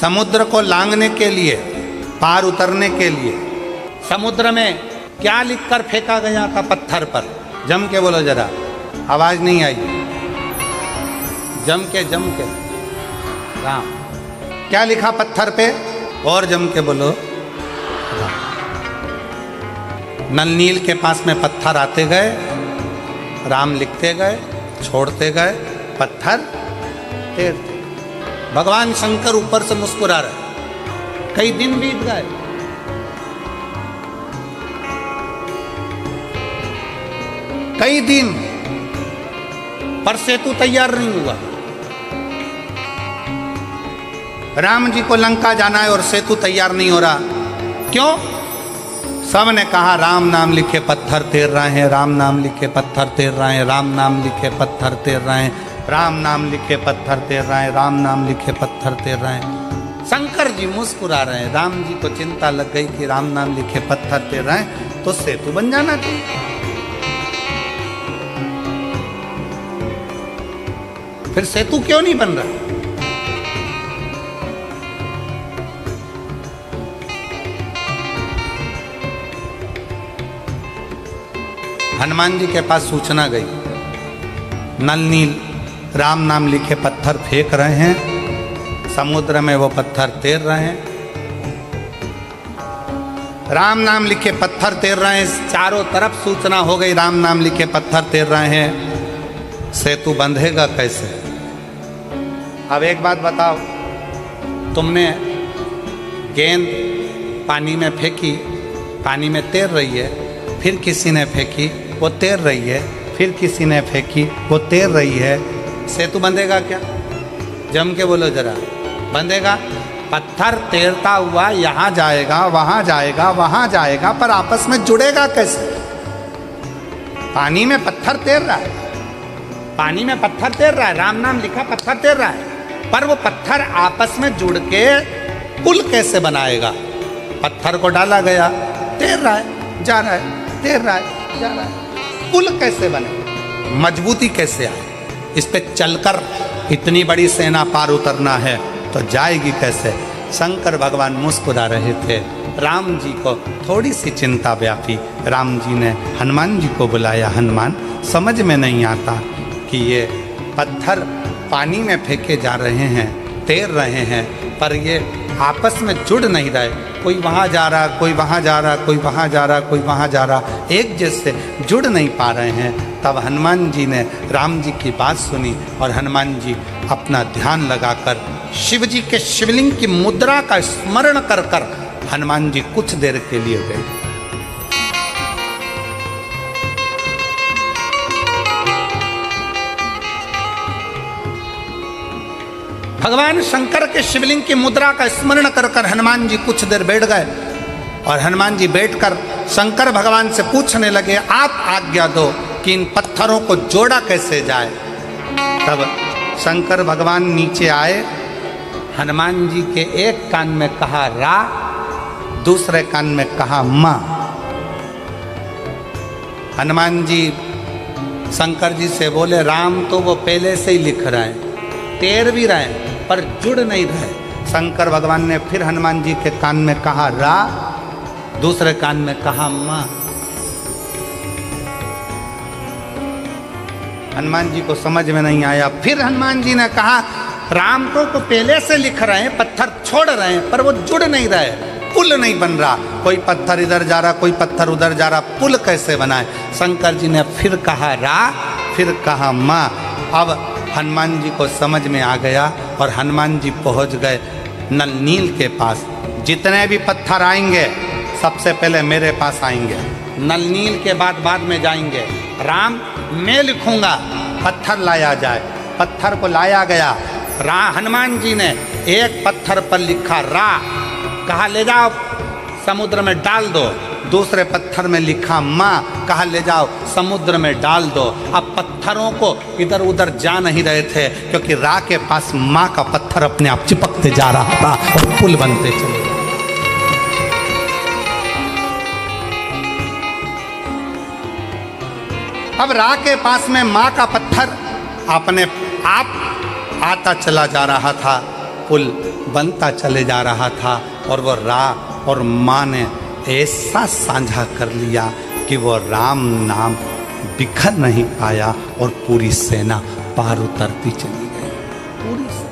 समुद्र को लांघने के लिए, पार उतरने के लिए समुद्र में क्या लिखकर फेंका गया था पत्थर पर? जम के बोलो जरा, आवाज नहीं आई। जम के राम। क्या लिखा पत्थर पे? और जम के बोलो राम। नल नील के पास में पत्थर आते गए, राम लिखते गए, छोड़ते गए, पत्थर तैरते। भगवान शंकर ऊपर से मुस्कुरा रहे। कई दिन बीत गए, कई दिन, पर सेतु तैयार नहीं हुआ। राम जी को लंका जाना है और सेतु तैयार नहीं हो रहा। क्यों? सब ने कहा राम नाम लिखे पत्थर तैर रहे हैं, राम नाम लिखे पत्थर तैर रहे हैं, राम नाम लिखे पत्थर तैर रहे हैं, राम नाम लिखे पत्थर तैर रहे हैं, राम नाम लिखे पत्थर तैर रहे हैं। शंकर जी मुस्कुरा रहे हैं। राम जी को चिंता लग गई कि राम नाम लिखे पत्थर तैर रहे हैं तो सेतु बन जाना चाहिए। फिर सेतु क्यों नहीं बन रहा? हनुमान जी के पास सूचना गई, नल नील राम नाम लिखे पत्थर फेंक रहे हैं, समुद्र में वो पत्थर तैर रहे हैं। राम नाम लिखे पत्थर तैर रहे हैं, चारों तरफ सूचना हो गई राम नाम लिखे पत्थर तैर रहे हैं। सेतु बंधेगा कैसे? अब एक बात बताओ, तुमने गेंद पानी में फेंकी, पानी में तैर रही है, फिर किसी ने फेंकी, वो तैर रही है, फिर किसी ने फेंकी, वो तैर रही है। सेतु बंधेगा क्या? जम के बोलो जरा, बंधेगा? पत्थर तैरता हुआ यहाँ जाएगा, वहाँ जाएगा, वहाँ जाएगा, पर आपस में जुड़ेगा कैसे? पानी में पत्थर तैर रहा है, पानी में पत्थर तैर रहा है, राम नाम लिखा पत्थर तैर रहा है, पर वो पत्थर आपस में जुड़ के पुल कैसे बनाएगा? पत्थर को डाला गया, तैर रहा है, जा रहा है, तैर रहा है, जा रहा है, पुल कैसे बने? मजबूती कैसे आए? इस पे चलकर इतनी बड़ी सेना पार उतरना है तो जाएगी कैसे? शंकर भगवान मुस्कुरा रहे थे। राम जी को थोड़ी सी चिंता व्यापी। राम जी ने हनुमान जी को बुलाया। हनुमान, समझ में नहीं आता कि ये पत्थर पानी में फेंके जा रहे हैं, तैर रहे हैं, पर ये आपस में जुड़ नहीं रहे। कोई वहाँ जा रहा, कोई वहाँ जा रहा, कोई वहाँ जा रहा, कोई वहाँ जा रहा, एक जैसे जुड़ नहीं पा रहे हैं। तब हनुमान जी ने राम जी की बात सुनी और हनुमान जी अपना ध्यान लगाकर शिव जी के शिवलिंग की मुद्रा का स्मरण कर कर हनुमान जी कुछ देर के लिए गए। भगवान शंकर के शिवलिंग की मुद्रा का स्मरण कर कर हनुमान जी कुछ देर बैठ गए और हनुमान जी बैठकर शंकर भगवान से पूछने लगे, आप आज्ञा दो कि इन पत्थरों को जोड़ा कैसे जाए। तब शंकर भगवान नीचे आए, हनुमान जी के एक कान में कहा रा, दूसरे कान में कहा माँ। हनुमान जी शंकर जी से बोले, राम तो वो पहले से ही लिख रहे हैं, तैर भी रहे हैं, पर जुड़ नहीं रहे। शंकर भगवान ने फिर हनुमान जी के कान में कहा रा, दूसरे कान में कहा माँ। हनुमान जी को समझ में नहीं आया। फिर हनुमान जी ने कहा, राम तो पहले से लिख रहे हैं, पत्थर छोड़ रहे हैं, पर वो जुड़ नहीं रहे, पुल नहीं बन रहा। कोई पत्थर इधर जा रहा, कोई पत्थर उधर जा रहा, पुल कैसे बनाए? शंकर जी ने फिर कहा रा, फिर कहा माँ। अब हनुमान जी को समझ में आ गया और हनुमान जी पहुंच गए नल नील के पास। जितने भी पत्थर आएंगे सबसे पहले मेरे पास आएंगे, नल नील के बाद में जाएंगे। राम मैं लिखूंगा, पत्थर लाया जाए। पत्थर को लाया गया। हनुमान जी ने एक पत्थर पर लिखा रा, कहा ले जाओ समुद्र में डाल दो। दूसरे पत्थर में लिखा माँ, कहा ले जाओ समुद्र में डाल दो। अब पत्थरों को इधर उधर जा नहीं रहे थे, क्योंकि रा के पास माँ का पत्थर अपने आप चिपकते जा रहा था और पुल बनते चले। अब रा के पास में माँ का पत्थर अपने आप आता चला जा रहा था। पुल बनता चले जा रहा था और वो रा और माँ ने ऐसा साझा कर लिया कि वो राम नाम बिखर नहीं पाया और पूरी सेना पार उतरती चली गई। पूरी सेना।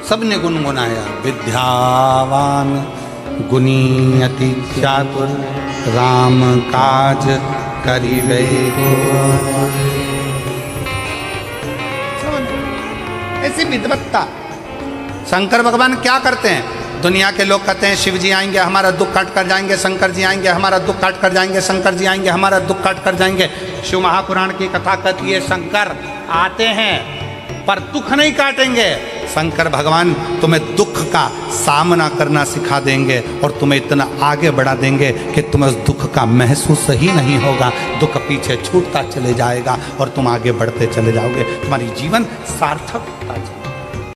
सबने गुनगुनाया, विद्यावान गुणी अति चातुर राम काज करिबे। ऐसी विद्वत्ता। शंकर भगवान क्या करते हैं? दुनिया के लोग कहते हैं शिव जी आएंगे हमारा दुख काट कर जाएंगे, शंकर जी आएंगे हमारा दुख काट कर जाएंगे, शंकर जी आएंगे हमारा दुख काट कर जाएंगे। शिव महापुराण की कथा कहती है शंकर आते हैं पर दुख नहीं काटेंगे। शंकर भगवान तुम्हें दुख का सामना करना सिखा देंगे और तुम्हें इतना आगे बढ़ा देंगे कि तुम्हें उस दुख का महसूस ही नहीं होगा। दुख पीछे छूटता चले जाएगा और तुम आगे बढ़ते चले जाओगे, तुम्हारी जीवन सार्थक होता चलेगा।